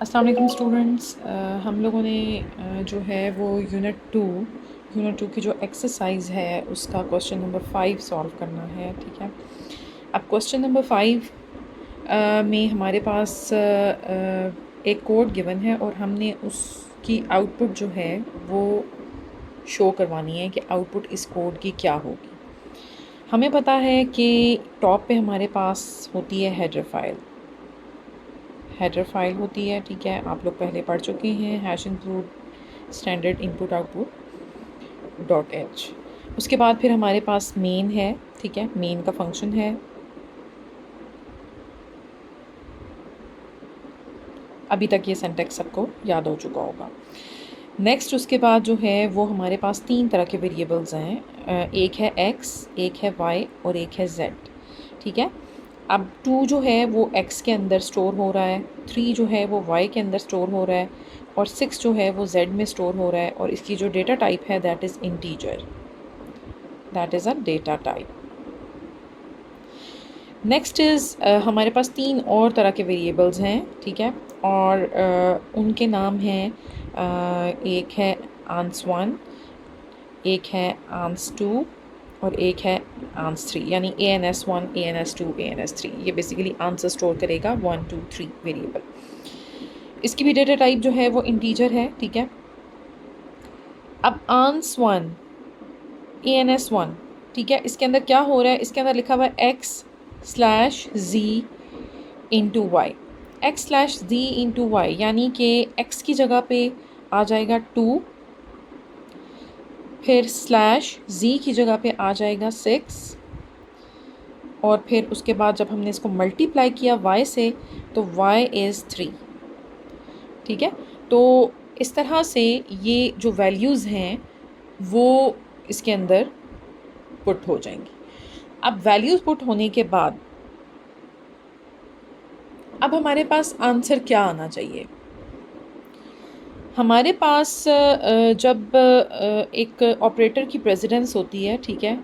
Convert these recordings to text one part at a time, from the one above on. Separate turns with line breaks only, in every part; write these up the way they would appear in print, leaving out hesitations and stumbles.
अस्सलाम वालेकुम स्टूडेंट्स। हम लोगों ने जो है वो यूनिट टू की जो एक्सरसाइज है उसका क्वेश्चन नंबर 5 सॉल्व करना है। ठीक है, अब क्वेश्चन नंबर 5 में हमारे पास एक कोड गिवन है और हमने उसकी आउटपुट जो है वो शो करवानी है कि आउटपुट इस कोड की क्या होगी। हमें पता है कि टॉप पे हमारे पास होती है हेडर फाइल होती है। ठीक है, आप लोग पहले पढ़ चुके हैं, hash include standard input output dot H. उसके बाद फिर हमारे पास मेन है। ठीक है, मेन का फंक्शन है। अभी तक ये सिंटैक्स सबको याद हो चुका होगा। नेक्स्ट उसके बाद जो है वो हमारे पास 3 तरह के वेरिएबल्स हैं। एक है x, एक है y और एक है z। ठीक है, अब 2 जो है वो x के अंदर स्टोर हो रहा है, 3 जो है वो y के अंदर स्टोर हो रहा है और 6 जो है वो z में स्टोर हो रहा है। और इसकी जो डेटा टाइप है that is integer, that is a data type. Next is हमारे पास 3 और तरह के वेरिएबल्स हैं। ठीक है, और उनके नाम हैं, एक है ans1, एक है ans2 और एक है ans3, यानी ans1, ans2, ans3। ये बेसिकली आंसर स्टोर करेगा 1 2 3 वेरिएबल। इसकी भी डेटा टाइप जो है वो इंटीजर है। ठीक है, अब ans1 ans1, ठीक है, इसके अंदर क्या हो रहा है, इसके अंदर लिखा हुआ है x/z into Y. x/z into Y यानी कि x की जगह पे आ जाएगा 2, फिर /z की जगह पे आ जाएगा 6 और फिर उसके बाद जब हमने इसको मल्टीप्लाई किया y से तो y इज़ 3। ठीक है, तो इस तरह से ये जो वैल्यूज़ हैं वो इसके अंदर पुट हो जाएंगी। अब वैल्यूज़ पुट होने के बाद अब हमारे पास आंसर क्या आना चाहिए। हमारे पास जब एक ऑपरेटर की प्रेसिडेंस होती है, ठीक है,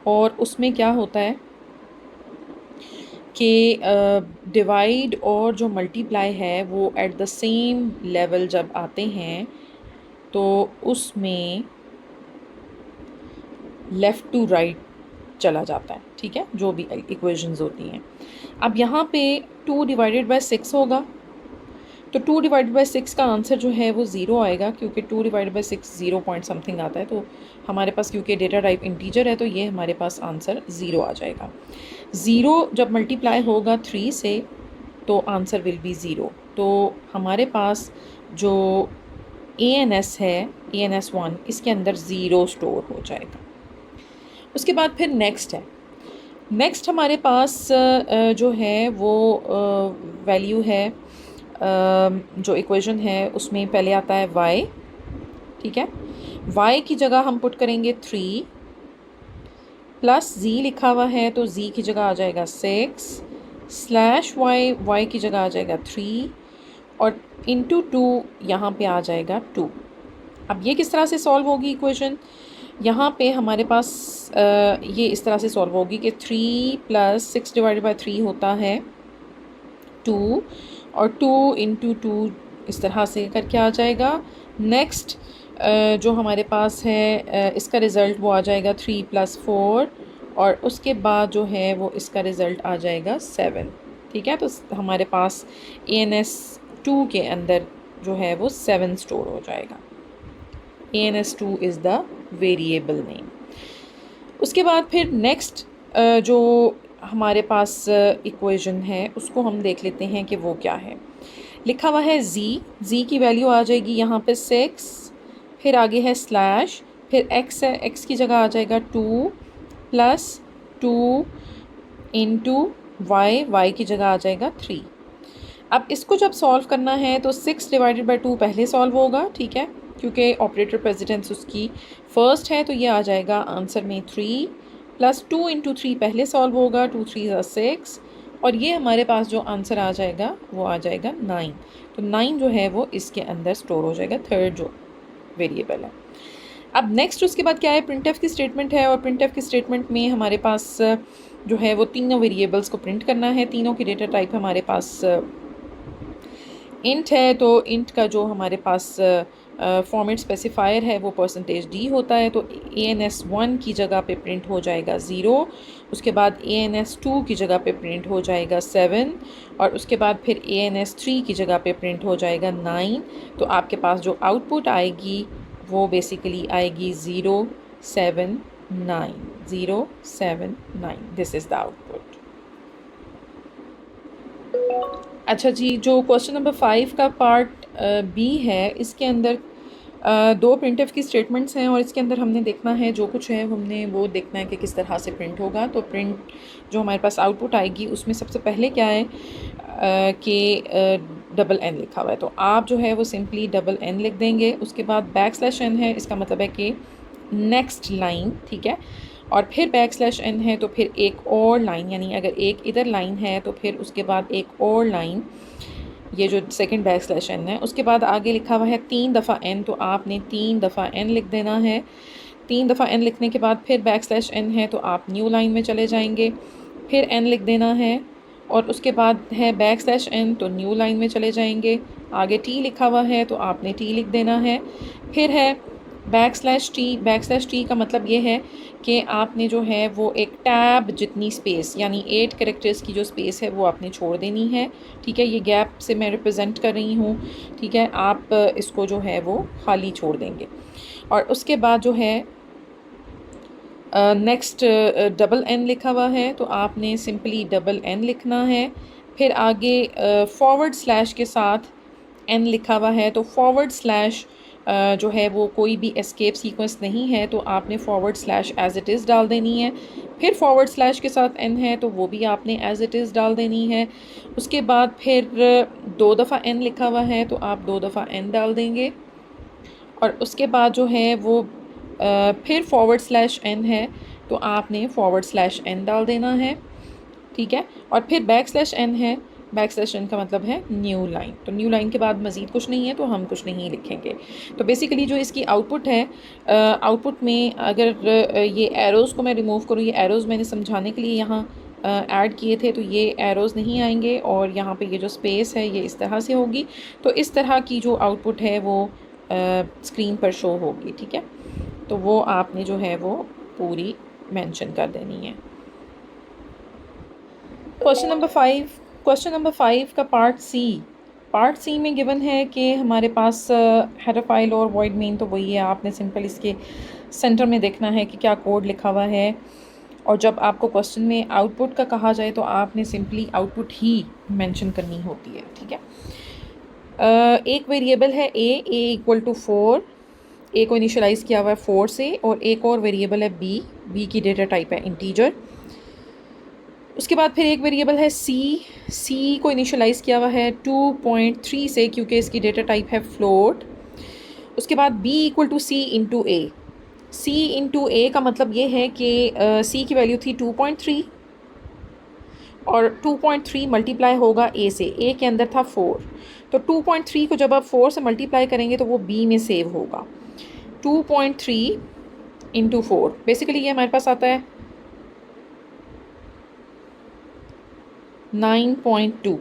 और उसमें क्या होता है कि डिवाइड और जो मल्टीप्लाई है वो एट द सेम लेवल जब आते हैं तो उसमें लेफ़्ट टू राइट चला जाता है। ठीक है, जो भी इक्वेशंस होती हैं। अब यहाँ पे 2 डिवाइडेड बाय 6 होगा, तो 2 डिवाइडेड बाई 6 का आंसर जो है वो 0 आएगा, क्योंकि 2 डिवाइडेड बाई 6 0 पॉइंट समथिंग आता है। तो हमारे पास क्योंकि डेटा टाइप इंटीजर है तो ये हमारे पास आंसर 0 आ जाएगा। 0 जब मल्टीप्लाई होगा 3 से तो आंसर विल बी 0। तो हमारे पास जो ans है, ans1, इसके अंदर 0 स्टोर हो जाएगा। उसके बाद फिर नेक्स्ट है। नेक्स्ट हमारे पास जो है वो वैल्यू है, जो इक्वेशन है उसमें पहले आता है y। ठीक है, y की जगह हम पुट करेंगे 3 प्लस z लिखा हुआ है तो z की जगह आ जाएगा 6 स्लैश y की जगह आ जाएगा 3 और इंटू 2 यहाँ पे आ जाएगा 2। अब ये किस तरह से सॉल्व होगी इक्वेशन, यहाँ पे हमारे पास ये इस तरह से सॉल्व होगी कि 3 प्लस 6 डिवाइडेड बाई 3 होता है 2 और 2 इंटू 2 इस तरह से करके आ जाएगा। नेक्स्ट जो हमारे पास है इसका रिज़ल्ट वो आ जाएगा 3 प्लस 4 और उसके बाद जो है वो इसका रिज़ल्ट आ जाएगा 7। ठीक है, तो हमारे पास ans2 के अंदर जो है वो 7 स्टोर हो जाएगा। ans2 is the variable name. उसके बाद फिर नेक्स्ट जो हमारे पास इक्वेशन है उसको हम देख लेते हैं कि वो क्या है। लिखा हुआ है z की वैल्यू आ जाएगी यहाँ पे 6, फिर आगे है स्लैश, फिर x है, x की जगह आ जाएगा 2 प्लस 2 इंटू y की जगह आ जाएगा 3। अब इसको जब सॉल्व करना है तो 6 डिवाइडेड बाई 2 पहले सॉल्व होगा। ठीक है, क्योंकि ऑपरेटर प्रेसिडेंस उसकी फर्स्ट है तो ये आ जाएगा आंसर में 3 प्लस 2 इंटू 3 पहले सॉल्व होगा, 2 3 6 और ये हमारे पास जो आंसर आ जाएगा वो आ जाएगा 9। तो 9 जो है वो इसके अंदर स्टोर हो जाएगा, थर्ड जो वेरिएबल है। अब नेक्स्ट उसके बाद क्या है, प्रिंटफ की स्टेटमेंट है और प्रिंटफ की स्टेटमेंट में हमारे पास जो है वो तीनों वेरिएबल्स को प्रिंट करना है। तीनों की डेटा टाइप हमारे पास इंट है तो इंट का जो हमारे पास फॉर्मेट स्पेसिफायर है वो %d होता है, तो ANS1 की जगह पे प्रिंट हो जाएगा 0, उसके बाद ANS2 की जगह पे प्रिंट हो जाएगा 7 और उसके बाद फिर ANS3 की जगह पे प्रिंट हो जाएगा 9। तो आपके पास जो आउटपुट आएगी वो बेसिकली आएगी 079, 079, दिस इज़ द आउटपुट। अच्छा जी, जो क्वेश्चन नंबर 5 का पार्ट बी है, इसके अंदर दो प्रिंटफ की स्टेटमेंट्स हैं और इसके अंदर हमने देखना है जो कुछ है हमने वो देखना है कि किस तरह से प्रिंट होगा। तो प्रिंट जो हमारे पास आउटपुट आएगी उसमें सबसे पहले क्या है कि डबल एन लिखा हुआ है, तो आप जो है वो सिंपली डबल एन लिख देंगे। उसके बाद \n है, इसका मतलब है कि नेक्स्ट लाइन, ठीक है। और फिर \n है तो फिर एक और लाइन, यानी अगर एक इधर लाइन है तो फिर उसके बाद एक और लाइन, ये जो सेकंड \n है। उसके बाद आगे लिखा हुआ है 3 दफ़ा n, तो आपने 3 दफ़ा n लिख देना है। 3 दफ़ा n लिखने के बाद फिर \n है तो आप न्यू लाइन में चले जाएंगे, फिर n लिख देना है और उसके बाद है \n तो न्यू लाइन में चले जाएंगे। आगे t लिखा हुआ है तो आपने t लिख देना है। फिर है \t का मतलब ये है कि आपने जो है वो एक टैब जितनी स्पेस, यानी 8 कैरेक्टर्स की जो स्पेस है वो आपने छोड़ देनी है, ठीक है। ये गैप से मैं रिप्रेजेंट कर रही हूँ, ठीक है। आप इसको जो है वो खाली छोड़ देंगे और उसके बाद जो है नेक्स्ट डबल एन लिखा हुआ है तो आपने सिंपली डबल एन लिखना है। फिर आगे फॉरवर्ड स्लैश के साथ एन लिखा हुआ है, तो फॉरवर्ड स्लैश जो है वो कोई भी एस्केप सीक्वेंस नहीं है, तो आपने forward slash as it is डाल देनी है। फिर फॉरवर्ड स्लैश के साथ एन है तो वो भी आपने एज इट इज़ डाल देनी है। उसके बाद फिर 2 दफ़ा एन लिखा हुआ है तो आप 2 दफ़ा एन डाल देंगे और उसके बाद जो है वो फिर फॉरवर्ड स्लैश एन है तो आपने फॉरवर्ड स्लैश एन डाल देना है, ठीक है। और फिर \n है, \n का मतलब है न्यू लाइन, तो न्यू लाइन के बाद मज़ीद कुछ नहीं है तो हम कुछ नहीं लिखेंगे। तो बेसिकली जो इसकी आउटपुट है, आउटपुट में अगर ये एरोज़ को मैं रिमूव करूँ, ये एरोज़ मैंने समझाने के लिए यहाँ ऐड किए थे, तो ये एरोज़ नहीं आएंगे और यहाँ पे ये जो स्पेस है ये इस तरह से होगी। तो इस तरह की जो आउटपुट है वो स्क्रीन पर शो होगी, ठीक है। तो वो आपने जो है वो पूरी मेंशन कर देनी है। क्वेश्चन नंबर 5 का पार्ट सी में गिवन है कि हमारे पास हेडर फाइल और वॉइड मेन, तो वही है। आपने सिंपल इसके सेंटर में देखना है कि क्या कोड लिखा हुआ है और जब आपको क्वेश्चन में आउटपुट का कहा जाए तो आपने सिंपली आउटपुट ही मेंशन करनी होती है, ठीक है। एक वेरिएबल है a इक्वल टू 4, a को इनिशियलाइज़ किया हुआ है 4 से, और एक और वेरिएबल है b की डेटा टाइप है इंटीजर। उसके बाद फिर एक वेरिएबल है c को इनिशियलाइज़ किया हुआ है 2.3 से, क्योंकि इसकी डेटा टाइप है फ्लोट। उसके बाद b equal to c into a का मतलब ये है कि c की वैल्यू थी 2.3 और 2.3 मल्टीप्लाई होगा a से, a के अंदर था 4, तो 2.3 को जब आप 4 से मल्टीप्लाई करेंगे तो वो b में सेव होगा। 2.3 इंटू 4 बेसिकली ये हमारे पास आता है 9.2।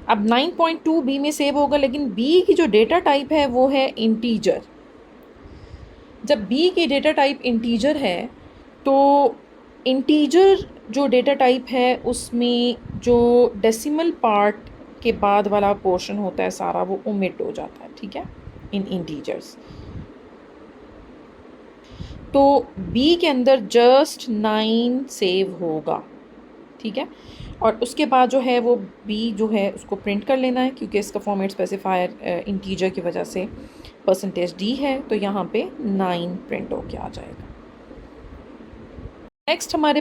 अब 9.2 बी में सेव होगा, लेकिन बी की जो डेटा टाइप है वो है इंटीजर। जब बी की डेटा टाइप इंटीजर है तो इंटीजर जो डेटा टाइप है उसमें जो डेसिमल पार्ट के बाद वाला पोर्शन होता है सारा वो ओमिट हो जाता है, ठीक है, इन इंटीजर्स। तो बी के अंदर जस्ट 9 सेव होगा, ठीक है। और उसके बाद जो है वो बी जो है उसको प्रिंट कर लेना है, क्योंकि इसका फॉर्मेट स्पेसिफायर इंटीजर की वजह से %d है, तो यहाँ पे 9 प्रिंट होके आ जाएगा। नेक्स्ट हमारे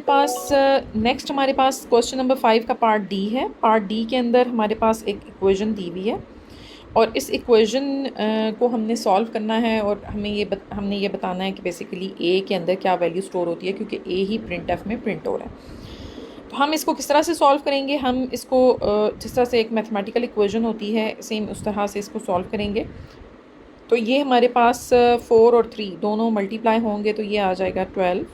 पास क्वेश्चन नंबर 5 का पार्ट डी है। पार्ट डी के अंदर हमारे पास एक इक्वेशन दी हुई है और इस इक्वेशन को हमने सॉल्व करना है और हमने ये बताना है कि बेसिकली ए के अंदर क्या वैल्यू स्टोर होती है, क्योंकि ए ही printf में प्रिंट हो रहा है। तो हम इसको किस तरह से सॉल्व करेंगे, हम इसको जिस तरह से एक मैथमेटिकल इक्वेशन होती है सेम उस तरह से इसको सॉल्व करेंगे। तो ये हमारे पास 4 और 3 दोनों मल्टीप्लाई होंगे तो ये आ जाएगा 12।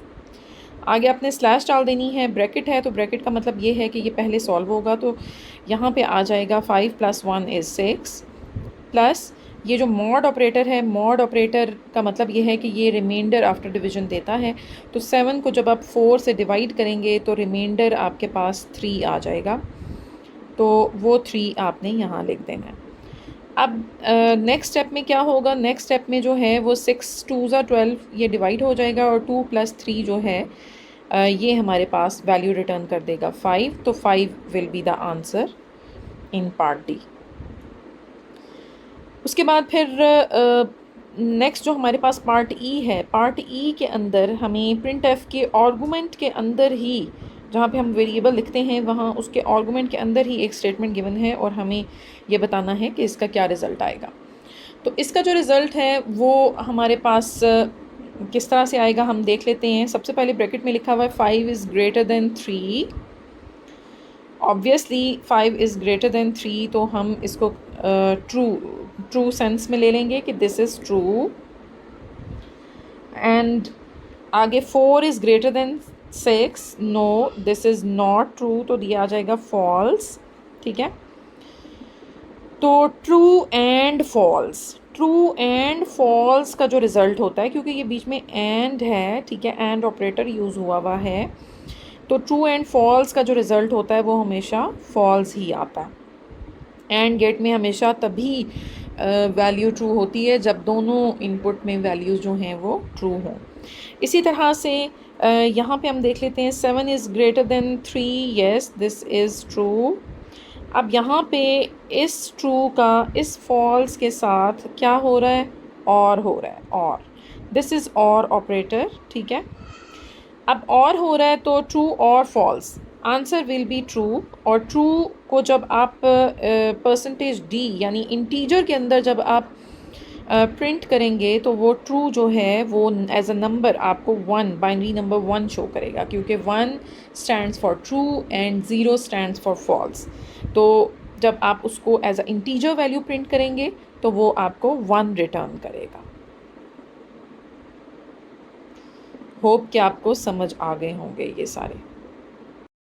आगे आपने स्लैश डाल देनी है, ब्रैकेट है तो ब्रैकेट का मतलब ये है कि ये पहले सॉल्व होगा, तो यहाँ पे आ जाएगा 5 + 1 = 6 प्लस ये जो मॉड ऑपरेटर है, मॉड ऑपरेटर का मतलब ये है कि ये रिमाइंडर आफ्टर डिवीजन देता है, तो 7 को जब आप 4 से डिवाइड करेंगे तो रिमाइंडर आपके पास 3 आ जाएगा, तो वो 3 आपने यहाँ लिख देना है। अब नेक्स्ट स्टेप में क्या होगा, नेक्स्ट स्टेप में जो है वो 6 2 ज़ा 12 ये डिवाइड हो जाएगा और 2 + 3 जो है ये हमारे पास वैल्यू रिटर्न कर देगा 5, तो 5 will be the answer in part D. उसके बाद फिर नेक्स्ट जो हमारे पास पार्ट ई है, पार्ट ई के अंदर हमें प्रिंट एफ के आर्गूमेंट के अंदर ही, जहाँ पे हम वेरिएबल लिखते हैं वहाँ उसके आर्गूमेंट के अंदर ही एक स्टेटमेंट गिवन है और हमें ये बताना है कि इसका क्या रिज़ल्ट आएगा। तो इसका जो रिज़ल्ट है वो हमारे पास किस तरह से आएगा हम देख लेते हैं। सबसे पहले ब्रैकेट में लिखा हुआ है 5 is greater then 3। Obviously 5 is greater then 3, तो हम इसको ट्रू सेंस में ले लेंगे कि दिस इज़ ट्रू। एंड आगे 4 is greater than 6, no this is not true, तो दिया आ जाएगा फॉल्स। ठीक है, तो true and false, true and false का जो रिज़ल्ट होता है, क्योंकि ये बीच में एंड है, ठीक है, एंड ऑपरेटर यूज़ हुआ है, तो ट्रू एंड फॉल्स का जो रिज़ल्ट होता है वो हमेशा फॉल्स ही आता है। एंड गेट में हमेशा तभी वैल्यू ट्रू होती है जब दोनों इनपुट में वैल्यूज़ जो हैं वो ट्रू हों। इसी तरह से यहाँ पे हम देख लेते हैं 7 is greater then 3, yes this is true. अब यहाँ पे इस ट्रू का इस फॉल्स के साथ क्या हो रहा है, और हो रहा है, और दिस इज़ और ऑपरेटर। ठीक है, अब और हो रहा है तो ट्रू और false, answer will be true. और ट्रू को जब आप परसेंटेज डी यानी इंटीजर के अंदर जब आप प्रिंट करेंगे तो वो ट्रू जो है वो एज अ नंबर आपको 1 बाइनरी नंबर 1 शो करेगा, क्योंकि 1 stands for true and 0 stands for false. तो जब आप उसको as a integer value print करेंगे तो वो आपको 1 रिटर्न करेगा। होप कि आपको समझ आ गए होंगे ये सारे।